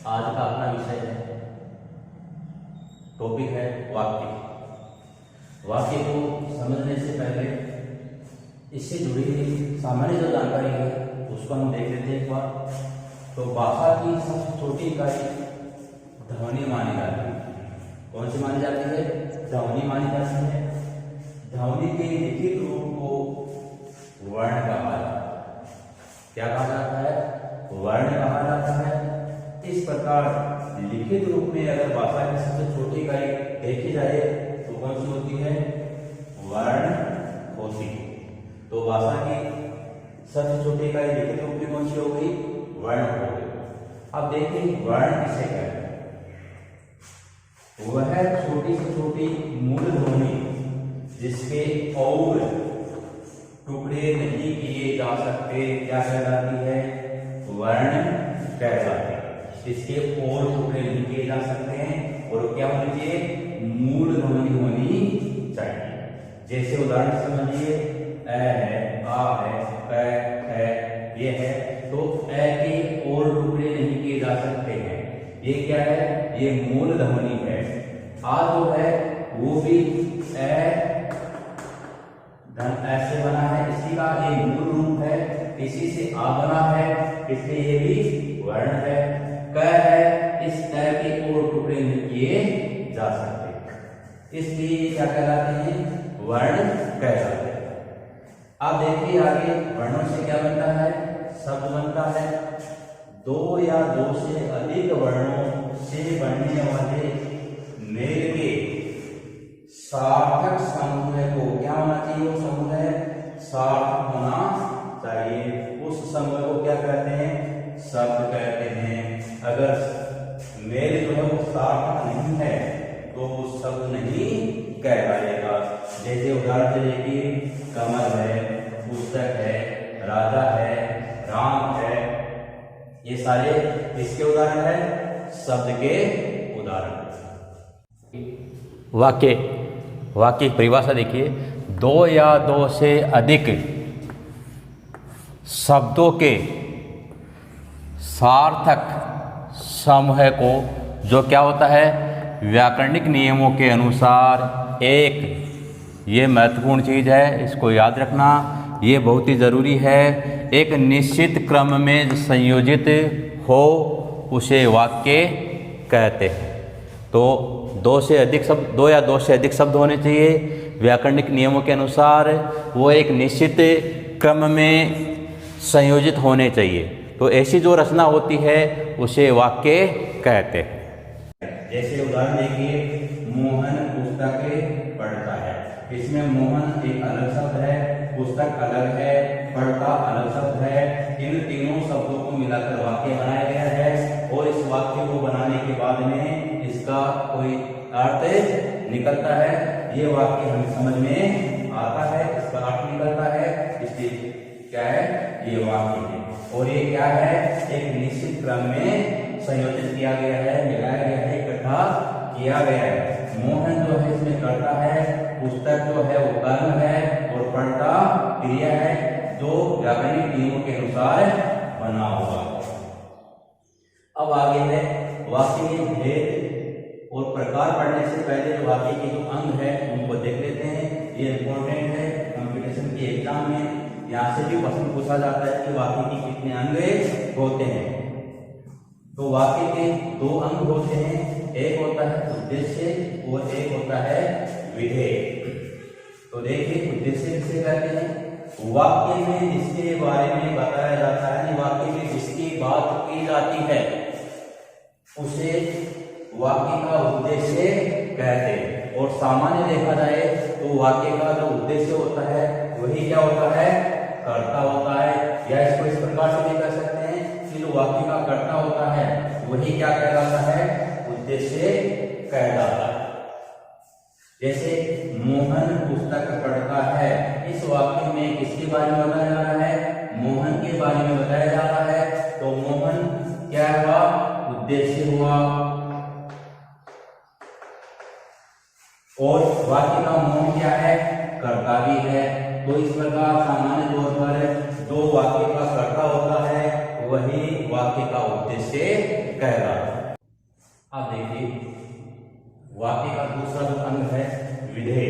आज का अपना विषय है, टॉपिक है वाक्य। वाक्य को समझने से पहले इससे जुड़ी हुई सामान्य जो जानकारी है उसको हम देख लेते हैं एक बार। तो भाषा की सबसे छोटी इकाई ध्वनि मानी जाती है। कौन सी मानी जाती है? ध्वनि मानी जाती है। ध्वनि के लिखित रूप को वर्ण कहा जाता है। क्या कहा जाता है? वर्ण कहा जाता है। इस प्रकार लिखित रूप में अगर भाषा की सबसे छोटी इकाई देखी जाए तो कौन सी होती है? वर्ण होती है। तो भाषा की सबसे छोटी इकाई लिखित रूप में कौन सी हो गई? वर्ण हो गई। अब देखिए वर्ण किसे कहते हैं? वह छोटी से छोटी मूल ध्वनि जिसके और टुकड़े नहीं किए जा सकते क्या कहलाती है? वर्ण कहलाती है। इसके और टुकड़े नहीं किए जा सकते हैं और क्या होनी चाहिए? मूल ध्वनि होनी चाहिए। जैसे उदाहरण समझिए, अ है, आ है, क है, ये है। तो अ के और टुकड़े नहीं किए जा सकते हैं। ये क्या है? ये मूल ध्वनि है। आ जो है वो भी ऐसे बना है, इसी का ये मूल रूप है, इसी से आ बना है, इसलिए ये भी वर्ण है। क है, इस क के और टुकड़े नहीं किए जा सकते, इसलिए क्या कहलाते हैं? वर्ण कहलाते हैं। अब देखिए आगे वर्णों से क्या बनता है? शब्द बनता है। दो या दो से अधिक वर्णों से बनने वाले मेल के सार्थक समूह को क्या होना चाहिए? वो समूह सार्थक होना चाहिए। उस समूह को क्या कहते हैं? शब्द कहते हैं। अगर मेल जो है वो सार्थक नहीं है तो वो शब्द नहीं कहलाएगा। जैसे उदाहरण से देखिए, कमल है, पुस्तक है, राजा है, राम है, ये सारे किसके उदाहरण है? शब्द के उदाहरण। वाक्य की परिभाषा देखिए, दो या दो से अधिक शब्दों के सार्थक समूह को जो क्या होता है? व्याकरणिक नियमों के अनुसार एक, ये महत्वपूर्ण चीज़ है, इसको याद रखना, ये बहुत ही ज़रूरी है, एक निश्चित क्रम में संयोजित हो उसे वाक्य कहते हैं। तो दो या दो से अधिक शब्द होने चाहिए। व्याकरणिक नियमों के अनुसार वो एक निश्चित क्रम में संयोजित होने चाहिए। तो ऐसी जो रचना होती है उसे वाक्य कहते हैं। जैसे उदाहरण देखिए, मोहन पुस्तक पढ़ता है। इसमें मोहन एक अलग शब्द है, पुस्तक अलग है, पढ़ता अलग शब्द है। इन तीनों शब्दों को मिलाकर वाक्य बनाया गया है और इस वाक्य को बनाने के बाद में इसका कोई अर्थ निकलता है। ये वाक्य हमें समझ में आता है, इसका अर्थ निकलता है, इसलिए क्या है? ये वाक्य है। और ये क्या है? एक निश्चित क्रम में संयोजित किया गया है, मिलाया गया है, इकट्ठा किया गया है। मोहन जो है इसमें कर्ता है, पुस्तक जो है वो कर्म है और पढ़ता क्रिया है, जो व्याकरणिक नियमों के अनुसार बना हुआ। अब आगे है वाक्य के भेद और प्रकार। पढ़ने से पहले जो वाक्य के जो अंग है उनको देख लेते हैं। ये इंपॉर्टेंट है कंपटीशन के एग्जाम में, यहाँ से भी क्वेश्चन पूछा जाता है कि वाक्य के कितने अंग होते हैं। तो वाक्य के दो अंग होते हैं, एक होता है उद्देश्य और एक होता है विधेय। तो देखिए उद्देश्य किसे कहते हैं? वाक्य में जिसके बारे में बताया जाता है, वाक्य में जिसकी बात की जाती है उसे वाक्य का उद्देश्य कहते हैं। और सामान्य देखा जाए तो वाक्य का जो उद्देश्य होता है वही क्या होता है? कर्ता होता है। या इसको इस प्रकार से भी कह सकते हैं कि जो वाक्य का कर्ता होता है वही क्या कहलाता है? उद्देश्य कहलाता है। जैसे मोहन पुस्तक पढ़ता है, इस वाक्य में किसके बारे में बताया जा रहा है? मोहन के बारे में बताया जा रहा है। तो मोहन क्या हुआ? उद्देश्य हुआ। और वाक्य का मोह क्या है? कर्ता भी है। तो इस प्रकार सामान्य तौर पर दो वाक्य का कर्ता होता है, वही वाक्य का उद्देश्य कहलाता है। अब देखिए वाक्य का दूसरा जो अंग है विधेय।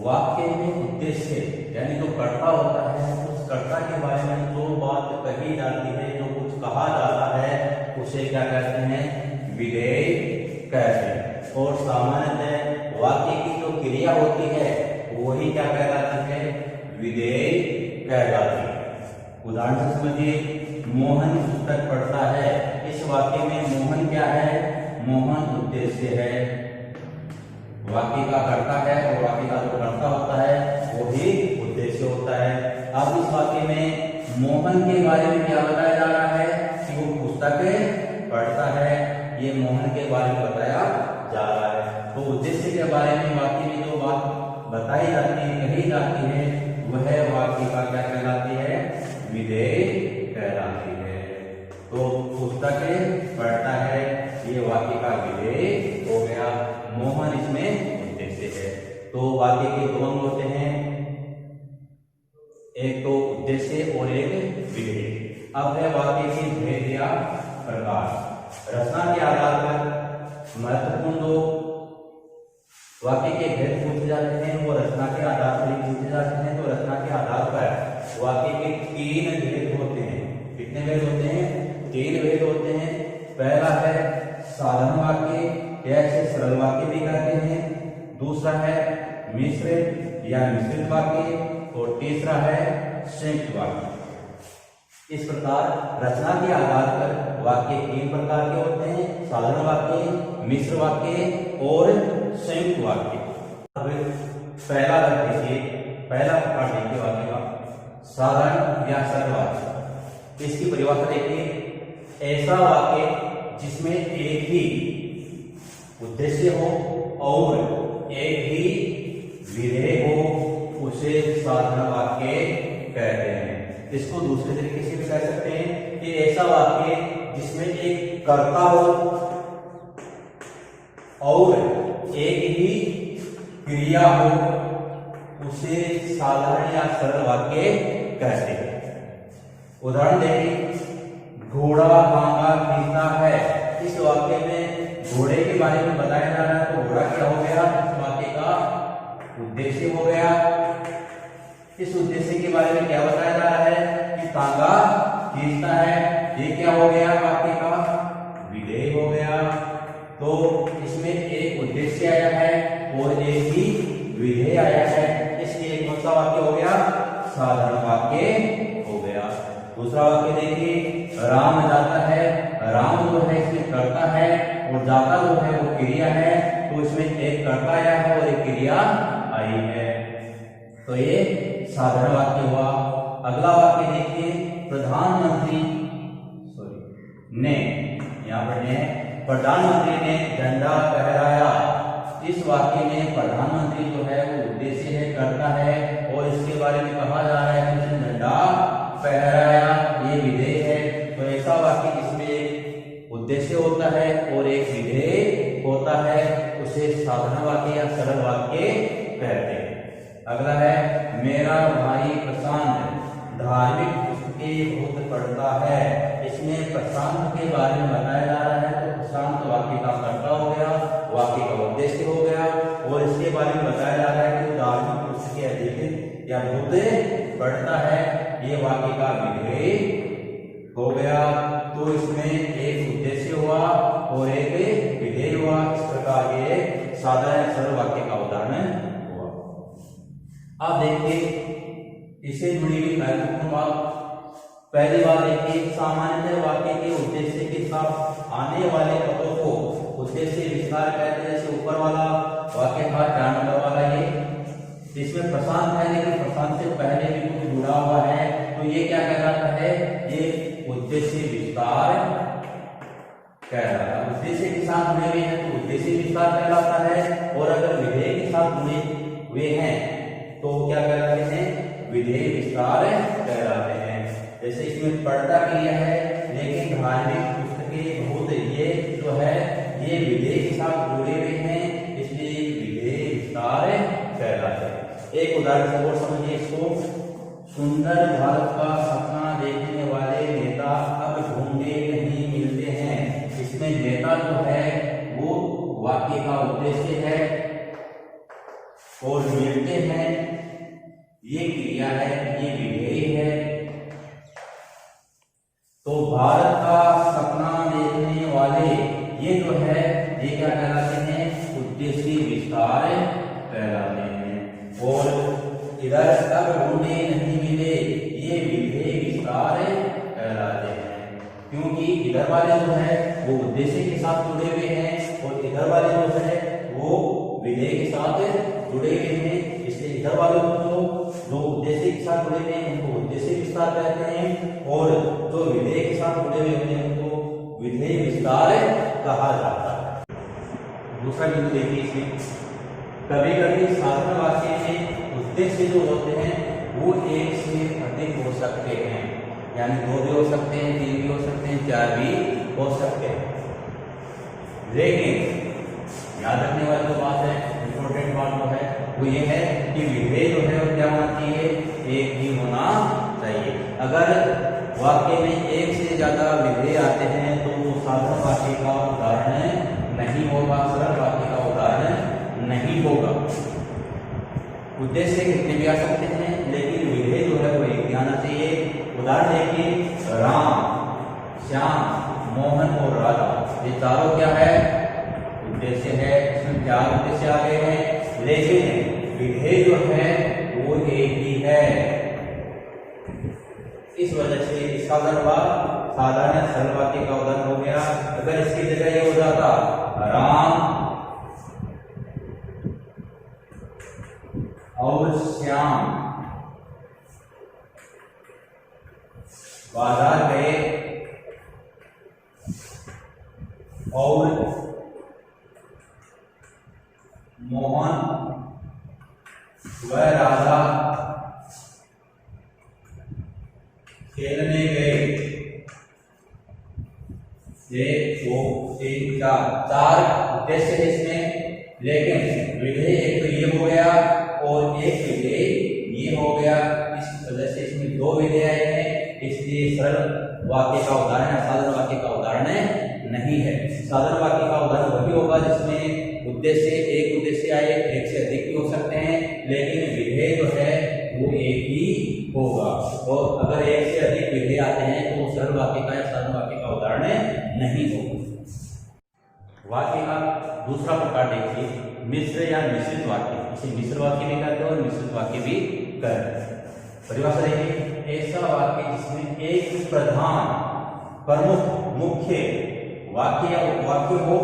वाक्य में उद्देश्य यानी जो कर्ता होता है उस कर्ता के बारे में जो बात कही जाती है, जो कुछ कहा जाता है, उसे क्या कहते हैं? विधेय कहते हैं। और सामान्यतः वाक्य की जो क्रिया होती है वही क्या कहलाती है? विधेय कहलाती है। उदाहरण से समझिए, मोहन पुस्तक पढ़ता है। इस वाक्य में मोहन क्या है? मोहन उद्देश्य है। वाक्य का कर्ता है और वाक्य का जो कर्ता होता है वो भी उद्देश्य होता है। अब इस वाक्य में मोहन के बारे में क्या बताया जा रहा है? कि वो पुस्तक पढ़ता है, ये मोहन के बारे में बताया जा रहा है। तो उद्देश्य के बारे में वाक्य में जो बात बताई जाती है, कही जाती है, वह वाक्य का क्या कहलाती है? विधेय कहलाती है। तो पुस्तक पढ़ता है, ये वाक्य का विधेय हो गया। मोहन इसमें उद्देश्य है। तो वाक्य के दो अंग होते हैं, एक तो उद्देश्य और एक विधेय। अब है वाक्य के भेद या प्रकार। रचना के आधार पर महत्वपूर्ण दो वाक्य के भेद पूछे जाते हैं, वो रचना के आधार पर ही पूछे जाते हैं। तो रचना के आधार पर वाक्य के 3 भेद होते हैं। कितने भेद होते हैं? 3 भेद होते हैं। पहला है साधारण वाक्य, ऐसे सरल वाक्य भी कहते हैं। दूसरा है मिश्र या मिश्रित वाक्य और तीसरा है संयुक्त वाक्य। इस प्रकार रचना के आधार पर वाक्य 3 प्रकार के होते हैं: साधारण वाक्य, मिश्र वाक्य और संयुक्त वाक्य। अब पहला देखिए, पहला प्रकार देखिए वाक्य का साधारण या सरल वाक्य। इसकी परिभाषा देखिए, ऐसा वाक्य जिसमें एक ही उद्देश्य हो और एक ही विधेय हो, उसे साधारण वाक्य कहते हैं। इसको दूसरे तरीके से भी कह सकते हैं कि ऐसा वाक्य जिसमें एक कर्ता हो और एक ही क्रिया हो, उसे साधारण या सरल वाक्य कहते हैं। उदाहरण देखिए, घोड़ा तांगा खींचता है। इस वाक्य में घोड़े के बारे में बताया जा रहा है, तो घोड़ा क्या हो गया? इस वाक्य का उद्देश्य हो गया। इस उद्देश्य के बारे में क्या बताया जा रहा है? कि तांगा खींचता है। ये क्या हो गया? वाक्य का विधेय हो गया। तो इसमें एक उद्देश्य आया है और एक ही विधेय आया है, इसलिए कौन सा वाक्य हो गया? साधारण वाक्य हो गया। दूसरा वाक्य देखिए, राम जाता है। राम जो है इसमें कर्ता है और जाता जो है वो क्रिया है। तो इसमें एक कर्ता आया है और एक क्रिया आई है, तो ये साधारण वाक्य हुआ। अगला वाक्य देखिए, प्रधानमंत्री ने, यहाँ पर ने, प्रधानमंत्री ने झंडा फहराया। इस वाक्य में प्रधानमंत्री जो है वो उद्देश्य है, कर्ता है, और इसके बारे में कहा जा रहा है कि उसने झंडा फहराया, ये विधेय है। तो ऐसा वाक्य जिसमें एक उद्देश्य होता है और एक विधेय होता है, उसे साधारण वाक्य या सरल वाक्य कहते हैं। अगला है, मेरा भाई प्रशांत धार्मिक पुस्तकें बहुत पढ़ता है। इसमें प्रशांत के बारे में बताया जा रहा है, तो प्रशांत वाक्य का कर्ता हो गया, वाक्य का उद्देश्य हो गया, और इसके बारे में बताया जा रहा है कि धार्मिक पुस्तकें अधिक या बहुत पढ़ता है, ये वाक्य का विधेय हो गया। तो इसमें एक उद्देश्य हुआ और एक विधेय हुआ। इस प्रकार ये साधारण सरल वाक्य का उदाहरण हुआ। अब देखिए इसे जुड़ी हुई महत्वपूर्ण बात। पहली बात देखिए, सामान्यतः वाक्य के उद्देश्य के साथ आने वाले पदों को उद्देश्य विस्तार कहते हैं। जैसे ऊपर वाला वाक्य था 4 नंबर वाला, ये इसमें प्रशांत है, लेकिन प्रशांत से पहले भी कुछ जुड़ा हुआ है, तो ये क्या कहलाता है? ये उद्देश्य विस्तार कहलाता है। उद्देश्य के साथ जुड़े हुए हैं तो उद्देश्य विस्तार कहलाता है, और अगर विधेय के साथ जुड़े हुए हैं तो क्या कहलाते हैं? विधेय विस्तार कहलाते हैं। जैसे इसमें पढ़ता क्रिया है, लेकिन धार्मिक पुस्तकें बहुत, ये जो है ये विधेय के साथ जुड़े हुए हैं, इसलिए विधेय विस्तार कहलाते हैं। एक उदाहरण से और समझिए इसको। सुंदर भारत का सपना देखने वाले नेता नेता अब ढूंढे नहीं मिलते हैं। इसमें नेता जो है वो वाक्य का उद्देश्य है और मिलते हैं ये क्रिया है, ये विधेय है। तो भारत का सपना देखने वाले ये जो है ये क्या कहलाते हैं, उद्देश्य विस्तार कहलाते हैं। और इधर अब ढूंढे नहीं मिले ये विधेय विस्तार कहलाते हैं, क्योंकि इधर वाले जो है वो उद्देश्य के साथ जुड़े हुए हैं और इधर वाले जो है वो विधेय के साथ जुड़े हुए हैं। इसलिए इधर वाले जो उद्देश्य के साथ जुड़े हुए हैं उनको उद्देश्य विस्तार कहते हैं और जो विधेय के साथ जुड़े हुए होते हैं उनको विधेय विस्तार कहा जाता है। दूसरा बिंदु देखिए, इसमें कभी कभी साधारण वाक्य में उद्देश्य जो होते हैं वो एक से अधिक हो सकते हैं, यानी 2 भी हो सकते हैं, 3 भी हो सकते हैं, 4 भी हो सकते हैं। लेकिन याद रखने वाली जो बात है, इंपॉर्टेंट बात जो है वो ये है कि विधेय जो है वो क्या होना चाहिए, एक ही होना चाहिए। अगर वाक्य में एक से ज्यादा विधेय आते हैं तो वो साधारण वाक्य का उदाहरण नहीं होगा, सरल वाक्य का उदाहरण नहीं होगा। उद्देश्य कितने भी आ सकते हैं लेकिन विधेय जो है वो एक ही आना चाहिए। उदाहरण देखिए, राम, श्याम, मोहन और राधा, ये चारों क्या है, उद्देश्य है। इसमें 4 उद्देश्य आ गए हैं, लेकिन विधेय जो है वो एक ही है। इस वजह से इसका साधारण सरल वाक्य का उदाहरण हो गया। अगर इसकी जगह ये हो जाता राम और श्याम बाजार गए और मोहन व राधा खेलने गए, 1 2 3 4 उद्देश्य है इसमें, लेकिन विधेय एक तो ये हो गया और एक विधेय ये हो गया। इस वजह से इसमें 2 विधेय आए हैं, इसलिए सरल वाक्य का उदाहरण साधारण वाक्य का उदाहरण नहीं है। साधारण वाक्य का उदाहरण वही होगा जिसमें उद्देश्य एक उद्देश्य आए, एक से अधिक भी हो सकते हैं, लेकिन विधेय जो है वो एक ही होगा। और अगर एक से अधिक विधेय आते हैं तो वो सरल वाक्य का या साधारण वाक्य का उदाहरण नहीं होगा। वाक्य का दूसरा प्रकार देखिए, मिश्र या मिश्रित वाक्य। इसे मिश्र वाक्य भी कहते हैं और मिश्रित वाक्य भी कहते हैं। परिभाषा देखिए, ऐसा वाक्य जिसमें एक प्रधान, प्रमुख, मुख्य वाक्य या उपवाक्य हो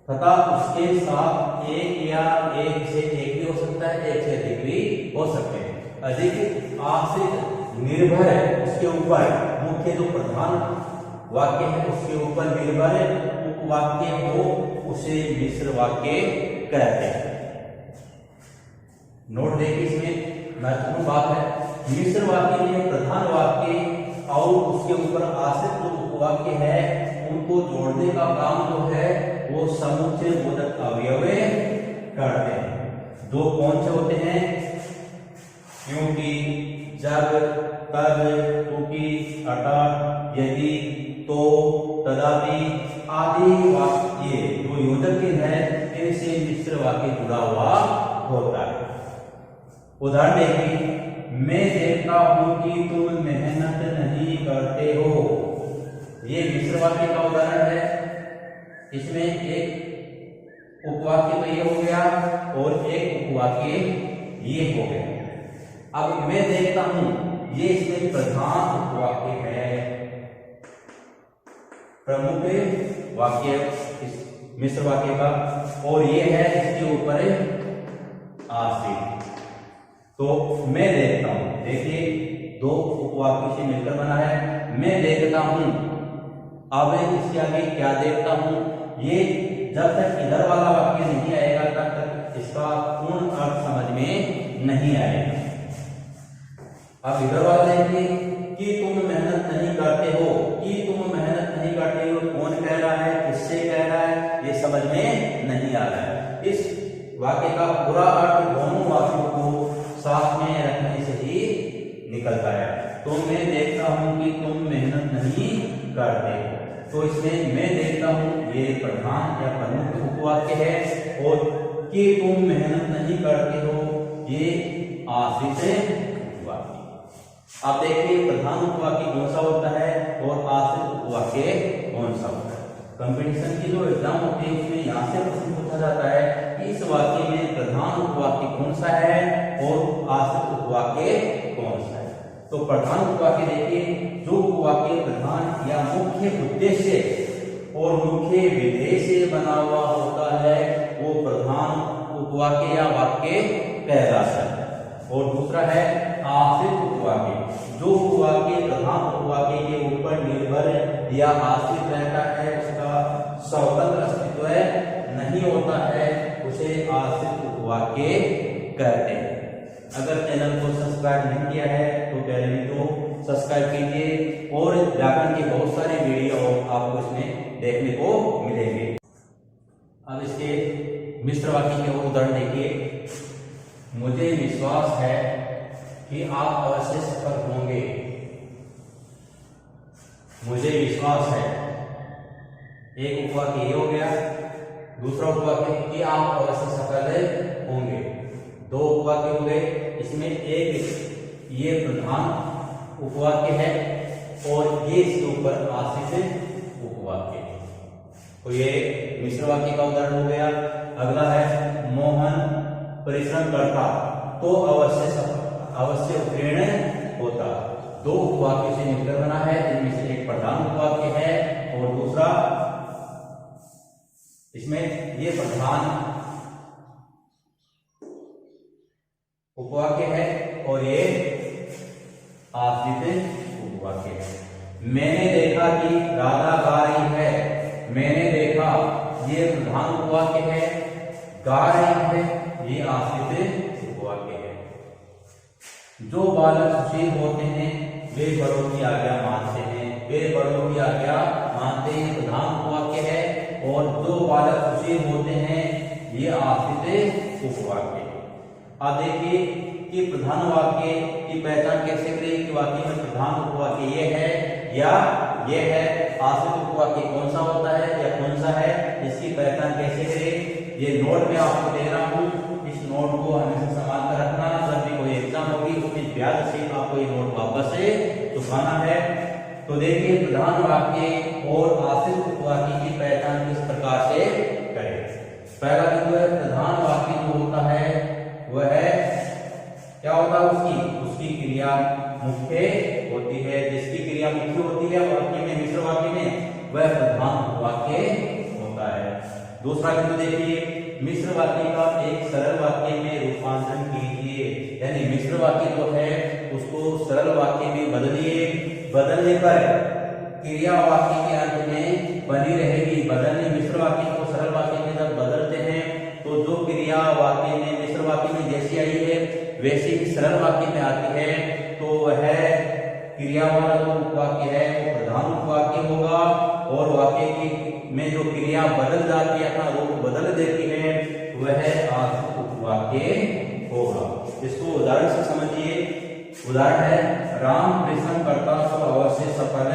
तथा उसके साथ एक या एक से एक भी हो सकता है, एक से अधिक भी हो सकते हैं। अधिक आश्रित निर्भर है उसके ऊपर, मुख्य जो प्रधान वाक्य है उसके ऊपर निर्भर उपवाक्य हो उसे मिश्र वाक्य कहते हैं। नोट देखिए, इसमें महत्वपूर्ण बात है, मिश्र वाक्य में प्रधान वाक्य और उसके ऊपर आश्रित जो उपवाक्य है उनको जोड़ने का काम जो है वो समुच्चय बोधक अवयव करते हैं। 2 कौन से होते हैं, क्योंकि, जब, तब, क्योंकि, अतः, यदि, तो, तदापि आदि वाक्य जो योजक है इनसे मिश्र वाक्य जुड़ा हुआ होता है। उदाहरण देखिए, मैं देखता हूं कि तुम मेहनत नहीं करते हो, ये मिश्र वाक्य का उदाहरण है। इसमें एक उपवाक्य तो ये हो गया और एक उपवाक्य ये हो गया। अब मैं देखता हूं, ये इसमें प्रधान उपवाक्य है, प्रमुख वाक्य इस मिश्र वाक्य का, और ये है इसके ऊपर आश्रित। तो मैं देखता हूं, देखिए 2 उपवाक्य से मिलकर बना है, मैं देखता हूं। अब इसके आगे क्या देखता हूं, ये जब तक इधर वाला वाक्य नहीं आएगा तब तक इसका पूर्ण अर्थ समझ में नहीं आएगा। अब इधर वाला देखिए कि तुम मेहनत नहीं करते हो, कि तुम मेहनत नहीं करते हो कौन कह रहा है, किससे कह रहा है, ये समझ में नहीं आ रहा है। इस वाक्य का पूरा अर्थ दोनों वाक्यों को साथ में रखने से ही निकलता है। तो मैं देखता हूं कि तुम मेहनत नहीं करते। तो इसमें मैं देखता हूं ये प्रधान या प्रमुख उपवाक्य है, और कि तुम मेहनत नहीं करते हो ये आश्रित उपवाक्य। आप देखिए प्रधान उपवाक्य कौन सा होता है और आश्रित उपवाक्य कौन सा होता है। कंपटीशन की जो एग्जाम होती है उसमें यहाँ से प्रश्न पूछा जाता है कि इस वाक्य में प्रधान उपवाक्य कौन सा है और आश्रित उपवाक्य कौन सा है। तो प्रधान उपवाक्य देखिए, जो उपवाक्य प्रधान या मुख्य उद्देश्य और मुख्य विधेय से बना हुआ होता है वो प्रधान उपवाक्य या वाक्य कहलाता है। और दूसरा है आश्रित उपवाक्य, जो उपवाक्य प्रधान उपवाक्य के ऊपर निर्भर या आश्रित रहता है, उसका स्वतंत्र अस्तित्व नहीं होता है, उसे आश्रित उपवाक्य कहते हैं। अगर चैनल को सब्सक्राइब नहीं किया है तो पहले तो सब्सक्राइब कीजिए, और व्याकरण के बहुत सारे वीडियो आपको इसमें देखने को मिलेंगे। अब इसके मिश्र वाक्य के उदाहरण देखिए। मुझे विश्वास है कि आप अवश्य सफल होंगे। मुझे विश्वास है, एक उपवाक्य ये हो गया। दूसरा उपवाक्य कि आप अवश्य सफल होंगे, दो उपवाक्य हो गए। इसमें एक ये प्रधान उपवाक्य है और ये इसके ऊपर आश्रित उपवाक्य है, तो ये मिश्र वाक्य का उदाहरण हो गया। अगला है मोहन परिश्रम करता तो अवश्य उत्तीर्ण होता। दो उपवाक्यों से मिलकर बना है, इनमें से एक प्रधान उपवाक्य है और दूसरा इसमें ये प्रधान उपवाक्य है और ये आश्रित उपवाक्य है। मैंने देखा कि राधा गा रही है। मैंने देखा ये प्रधान उपवाक्य है, गा रही है ये आश्रित उपवाक्य है। जो बालक सुशील होते हैं वे बड़ों की आज्ञा मानते हैं। वे बड़ों की आज्ञा मानते हैं प्रधान उपवाक्य है, और जो बालक सुशील होते हैं ये आश्रित उपवाक्य है। आप देखिए कि प्रधान वाक्य की पहचान कैसे करें कि वाक्य में प्रधान उपवाक्य ये है या ये है, आश्रित उपवाक्य कौन सा होता है या कौन सा है, इसकी पहचान कैसे करें। ये नोट में आपको दे रहा हूँ, इस नोट को हमेशा संभाल कर रखना। जब भी कोई एग्जाम होगी उसमें ब्याज से आपको ये नोट वापस से चुकाना है। तो देखिए प्रधान वाक्य और आश्रित उपवाक्य की पहचान किस प्रकार से करें। पहला बिंदु है प्रधान वाक्य जो होता है वह क्या होता है, उसकी क्रिया मुख्य होती है। जिसकी क्रिया मुख्य होती है वाक्य में, मिश्र वाक्य में, वह प्रधान वाक्य होता है। दूसरा बिंदु देखिए, मिश्र वाक्य का एक सरल वाक्य में रूपांतरण कीजिए। यानी मिश्र वाक्य जो है उसको सरल वाक्य में बदलिए। बदलने पर क्रिया वाक्य के अंत में बनी रहेगी। बदलने मिश्र वाक्य को सरल वाक्य में जब बदलते हैं तो जो क्रिया वाक्य में मिश्र वाक्य में जैसी आई है वैसे ही सरल वाक्य में आती है, तो वह क्रिया वाला जो उपवाक्य है वो प्रधान उपवाक्य होगा। और वाक्य की में जो क्रिया बदल जाती है, अपना रूप बदल देती है, वह आश्रित उपवाक्य होगा। इसको उदाहरण से समझिए। उदाहरण है राम परिश्रम करता तो अवश्य सफल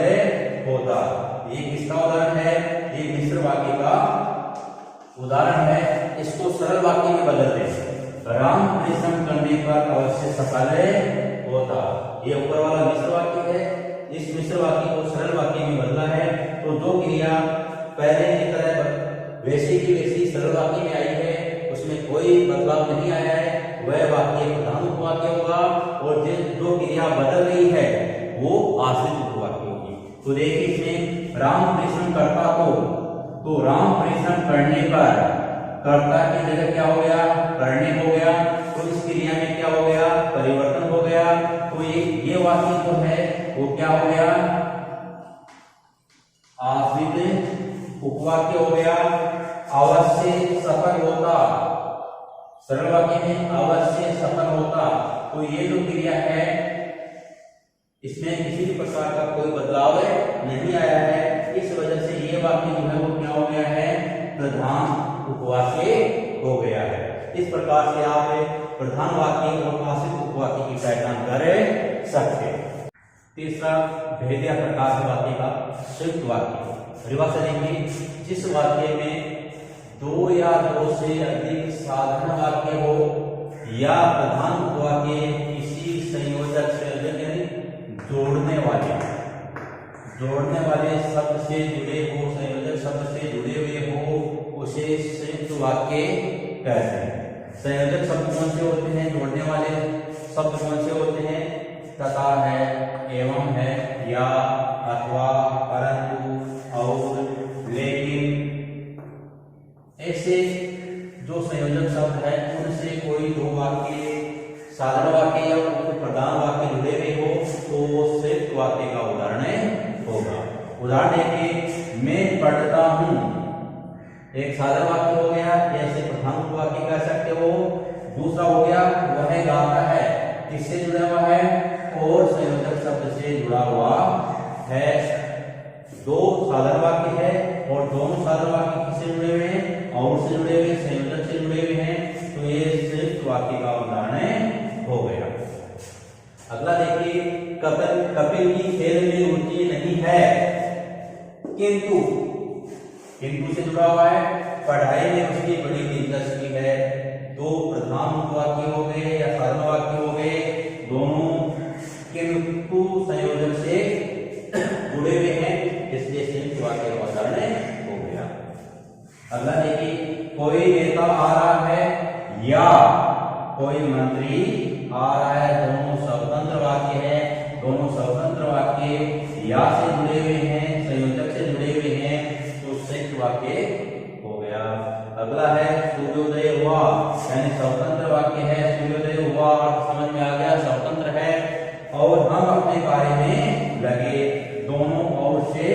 होता। ये किसका उदाहरण है, ये मिश्र वाक्य का उदाहरण है। इसको सरल वाक्य में बदल दें, राम परिश्रम करने पर अवश्य सफल होता। ये ऊपर वाला मिश्र वाक्य है, इस मिश्र वाक्य को सरल वाक्य में बदला है, तो जो क्रिया पहले की तरह वैसी की वैसी सरल वाक्य में आई है उसमें कोई बदलाव नहीं आया है, वह वाक्य प्रधान उपवाक्य होगा। और जो क्रिया बदल रही है वो आश्रित उपवाक्य होगी। तो देखिए इसमें राम परिश्रम करता तो राम परिश्रम करने पर कर्ता की जगह क्या हो गया, करने हो गया। तो इस क्रिया में क्या हो गया, परिवर्तन हो गया। तो ये वाक्य जो है वो क्या हो गया, आश्रित उपवाक्य हो गया। अवश्य सफल होता, सरल वाक्य में अवश्य सफल होता। तो ये जो क्रिया है इसमें किसी भी प्रकार का कोई बदलाव नहीं आया है, इस वजह से ये वाक्य जो है वो क्या हो गया है, प्रधान उपवाक्य हो गया है। इस प्रकार से आप प्रधान वाक्य और आश्रित उपवाक्य की पहचान कर सकते हैं। तीसरा भेद या प्रकार के वाक्य का संयुक्त वाक्य। परिभाषा देखिए, जिस वाक्य में दो या दो से अधिक साधारण वाक्य हो या प्रधान वाक्य किसी संयोजक से जोड़ने वाले शब्द से जुड़े हो, संयोजक शब्द से जुड़े हुए हो, उसे संयुक्त वाक्य कहते हैं। संयोजक शब्द कौन से होते हैं, जोड़ने वाले शब्द कौन से होते हैं, तथा है, एवं है, या, अथवा, परंतु, और, लेकिन, ऐसे जो संयोजक शब्द है उनसे कोई दो वाक्य, साधारण वाक्य या प्रधान वाक्य जुड़े हुए हो तो वो संयुक्त वाक्य का उदाहरण होगा। उदाहरण देखिए, मैं पढ़ता हूँ, एक साधारण वाक्य हो गया, जैसे प्रधान वाक्य कह सकते हो। दूसरा हो गया, वह गाता है, किससे जुड़ा हुआ है, और संयोजक शब्द से जुड़ा हुआ है। दो साधारण वाक्य है और दोनों साधारण वाक्य किससे जुड़े हुए हैं, और से जुड़े हुए, संयोजक से जुड़े हुए हैं, तो ये संयुक्त वाक्य का उदाहरण हो गया। अगला देखिए, कपिल की खेल में रुचि नहीं है, किंतु से जुड़ा हुआ है, पढ़ाई में उसकी बड़ी दिलचस्पी है। दो प्रधान वाक्य हो गए या साधारण वाक्य हो गए, दोनों किंतु संयोजक से जुड़े हुए हैं, इसलिए संयुक्त वाक्य का उदाहरण हो गया। अगला देखिए, कोई नेता आ रहा है या कोई मंत्री आ रहा है, दोनों स्वतंत्र वाक्य है। दोनों स्वतंत्र वाक्य या से जुड़े हुए हैं, संयोजक से जुड़े हुए हैं, तो संयुक्त वाक्य हो गया। अगला है, सूर्योदय हुआ, यानी स्वतंत्र वाक्य है, सूर्योदय हुआ, समझ में आ गया, स्वतंत्र है, और हम अपने कार्य में लगे, दोनों और से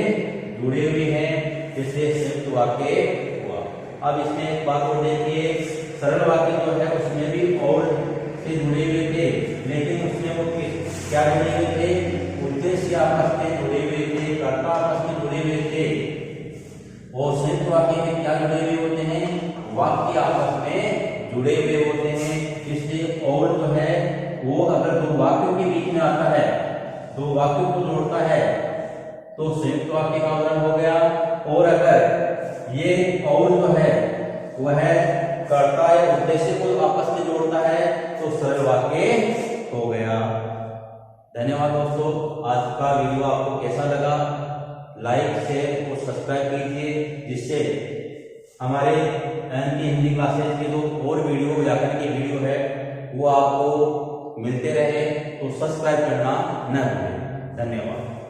जुड़े हुए हैं, इसलिए संयुक्त वाक्य हुआ। अब इसमें एक बात और देखिए, सरल वाक्य जो है उसमें भी और से जुड़े हुए थे, लेकिन उसमें वो क्या जुड़े हुए थे, उद्देश्य आपस में जुड़े हुए थे, कर्ता आपस में जुड़े हुए थे। और संयुक्त वाक्य में क्या जुड़े हुए होते हैं, वाक्य आपस में जुड़े हुए होते हैं, इसलिए और जो है वो अगर दो वाक्यों के बीच में आता है, दो वाक्यों को जोड़ता है, तो संयुक्त वाक्य का उदाहरण हो गया। और अगर ये और जो है वह कर्ता या उद्देश्य को आपस में जोड़ता है, तो सरल वाक्य हो गया। धन्यवाद दोस्तों, आज का वीडियो आपको कैसा लगा, लाइक, शेयर और सब्सक्राइब कीजिए, जिससे हमारे हिंदी क्लासेस के जो और वीडियो, व्याकरण की वीडियो है वो आपको मिलते रहे। तो सब्सक्राइब करना न भूलें। धन्यवाद।